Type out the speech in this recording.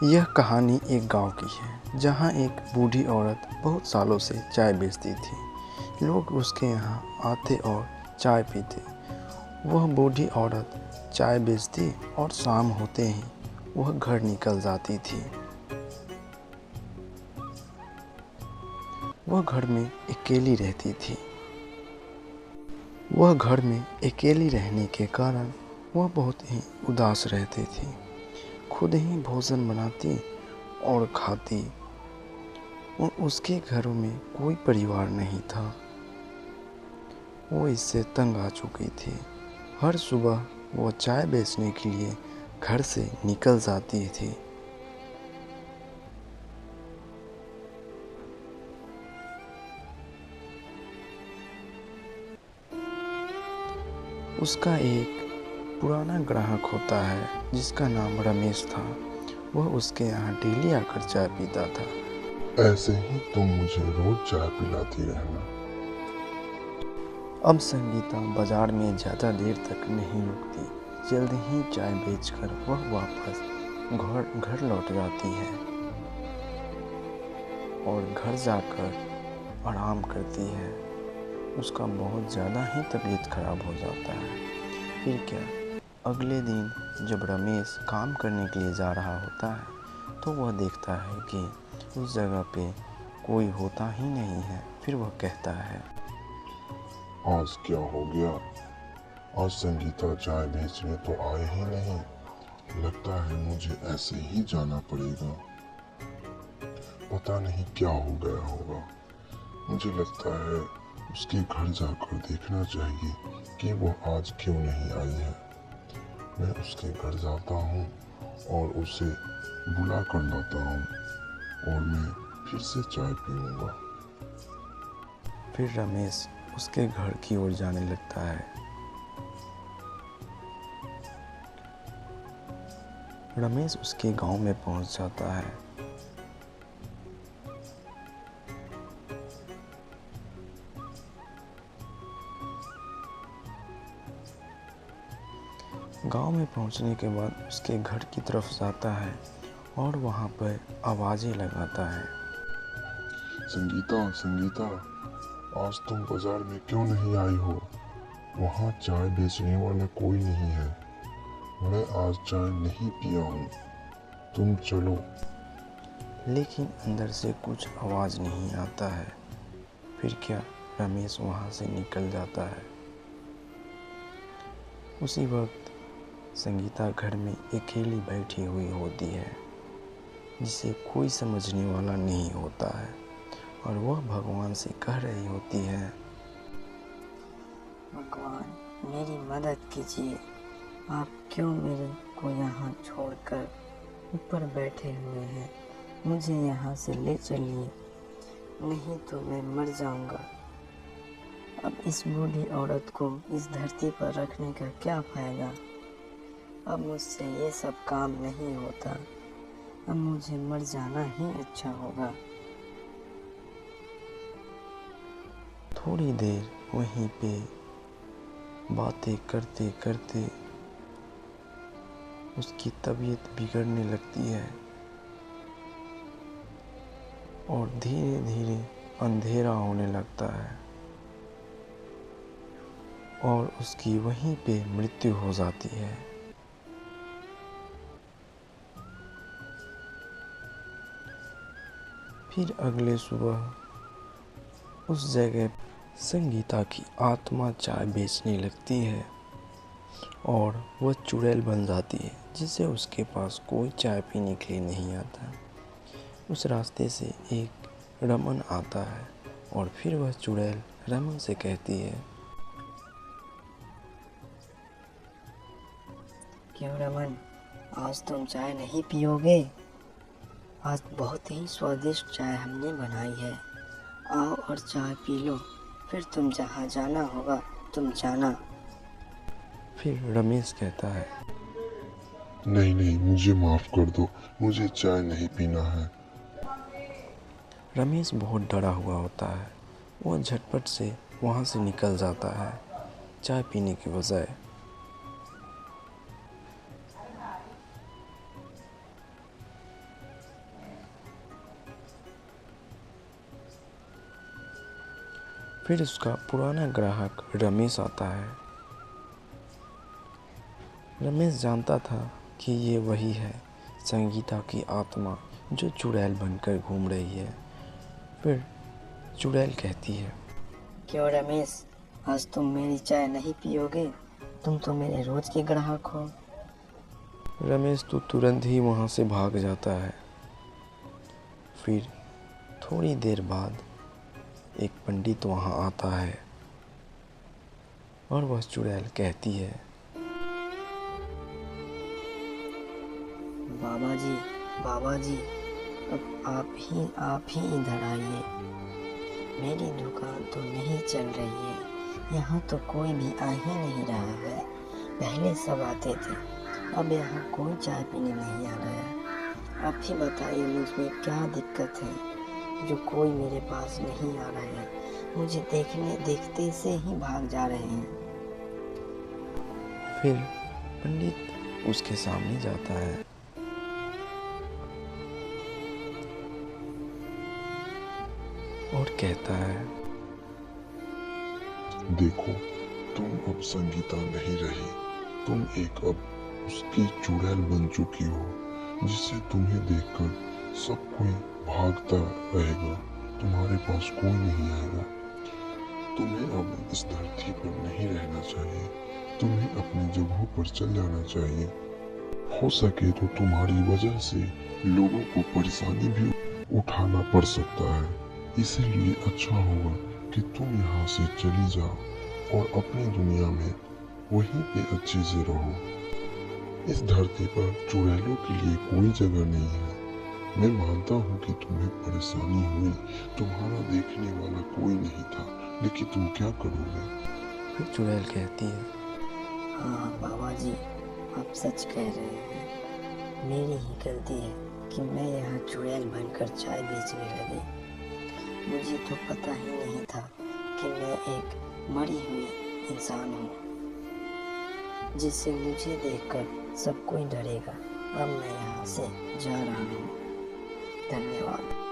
यह कहानी एक गांव की है जहां एक बूढ़ी औरत बहुत सालों से चाय बेचती थी। लोग उसके यहाँ आते और चाय पीते। वह बूढ़ी औरत चाय बेचती और शाम होते ही वह घर निकल जाती थी। वह घर में अकेली रहती थी। वह घर में अकेली रहने के कारण वह बहुत ही उदास रहती थी। खुद ही भोजन बनाती और खाती और उसके घरों में कोई परिवार नहीं था। वो इससे तंग आ चुकी थी। हर सुबह वो चाय बेचने के लिए घर से निकल जाती थी। उसका एक पुराना ग्राहक होता है जिसका नाम रमेश था। वह उसके यहाँ डेली आकर चाय पीता था। ऐसे ही तुम मुझे रोज चाय पिलाती रहना। अब संगीता बाजार में ज़्यादा देर तक नहीं रुकती। जल्द ही चाय बेचकर वह वापस घर लौट जाती है और घर जाकर आराम करती है। उसका बहुत ज़्यादा ही तबीयत खराब हो जाता है। फिर क्या, अगले दिन जब रमेश काम करने के लिए जा रहा होता है तो वह देखता है कि उस जगह पे कोई होता ही नहीं है। फिर वह कहता है, आज क्या हो गया? आज संगीता चाय बेचने तो आए ही नहीं। लगता है मुझे ऐसे ही जाना पड़ेगा। पता नहीं क्या हो गया होगा। मुझे लगता है उसके घर जाकर देखना चाहिए कि वो आज क्यों नहीं आई है। मैं उसके घर जाता हूँ और उसे बुला कर लाता हूँ और मैं फिर से चाय पीऊँगा। फिर रमेश उसके घर की ओर जाने लगता है। रमेश उसके गांव में पहुंच जाता है। गांव में पहुंचने के बाद उसके घर की तरफ जाता है और वहां पर आवाज़ें लगाता है। संगीता, संगीता, आज तुम बाजार में क्यों नहीं आई हो? वहाँ चाय बेचने वाला कोई नहीं है। मैं आज चाय नहीं पिया हूँ। तुम चलो। लेकिन अंदर से कुछ आवाज़ नहीं आता है। फिर क्या, रमेश वहाँ से निकल जाता है। उसी वक्त संगीता घर में अकेली बैठी हुई होती है जिसे कोई समझने वाला नहीं होता है और वह भगवान से कह रही होती है, भगवान, मेरी मदद कीजिए। आप क्यों मेरे को यहाँ छोड़कर ऊपर बैठे हुए हैं? मुझे यहाँ से ले चलिए, नहीं तो मैं मर जाऊँगा। अब इस बूढ़ी औरत को इस धरती पर रखने का क्या फ़ायदा? अब मुझसे ये सब काम नहीं होता। अब मुझे मर जाना ही अच्छा होगा। थोड़ी देर वहीं पे बातें करते करते उसकी तबीयत बिगड़ने लगती है और धीरे धीरे अंधेरा होने लगता है और उसकी वहीं पे मृत्यु हो जाती है। फिर अगले सुबह उस जगह संगीता की आत्मा चाय बेचने लगती है और वह चुड़ैल बन जाती है जिससे उसके पास कोई चाय पीने के लिए नहीं आता। उस रास्ते से एक रमन आता है और फिर वह चुड़ैल रमन से कहती है, क्यों रमन, आज तुम चाय नहीं पियोगे? आज बहुत ही स्वादिष्ट चाय हमने बनाई है। आओ और चाय पी लो, फिर तुम जहाँ जाना होगा तुम जाना। फिर रमेश कहता है, नहीं नहीं, मुझे माफ़ कर दो। मुझे चाय नहीं पीना है। रमेश बहुत डरा हुआ होता है। वह झटपट से वहाँ से निकल जाता है चाय पीने की बजाय। फिर उसका पुराना ग्राहक रमेश आता है। रमेश जानता था कि ये वही है, संगीता की आत्मा जो चुड़ैल बनकर घूम रही है। फिर चुड़ैल कहती है, क्यों रमेश, आज तुम मेरी चाय नहीं पियोगे? तुम तो मेरे रोज के ग्राहक हो। रमेश तो तुरंत ही वहाँ से भाग जाता है। फिर थोड़ी देर बाद एक पंडित वहाँ आता है और वह चुड़ैल कहती है, बाबा जी, अब आप ही इधर आइए। मेरी दुकान तो नहीं चल रही है, यहाँ तो कोई भी आ ही नहीं रहा है। पहले सब आते थे, अब यहाँ कोई चाय पीने नहीं आ रहा है। आप ही बताइए मुझमें क्या दिक्कत है जो कोई मेरे पास नहीं आ रहा है। मुझे देखते से ही भाग जा रहे हैं। फिर पंडित उसके सामने जाता है और कहता है, देखो, तुम अब संगीता नहीं रही, तुम एक अब उसकी चुड़ैल बन चुकी हो, जिससे तुम्हें देखकर सब कोई भागता रहेगा, तुम्हारे पास कोई नहीं आएगा। तुम्हें अब इस धरती पर नहीं रहना चाहिए, तुम्हें अपनी जगहों पर चल जाना चाहिए। हो सके तो तुम्हारी वजह से लोगों को परेशानी भी उठाना पड़ सकता है, इसीलिए अच्छा होगा कि तुम यहाँ से चली जाओ और अपनी दुनिया में वहीं पे अच्छे से रहो। इस धरती पर चुड़ैलों के लिए कोई जगह नहीं है। मैं मानता हूँ कि तुम्हें परेशानी हुई, तुम्हारा देखने वाला कोई नहीं था, लेकिन तुम क्या करोगे? फिर चुड़ैल कहती है, हाँ बाबा जी, आप सच कह रहे हैं। मेरी ही गलती है कि मैं यहाँ चुड़ैल बनकर चाय बेचने लगी। मुझे तो पता ही नहीं था कि मैं एक मरी हुई इंसान हूँ, जिससे मुझे देखकर सब कोई डरेगा। अब मैं यहाँ से जा रहा हूँ। धन्यवाद।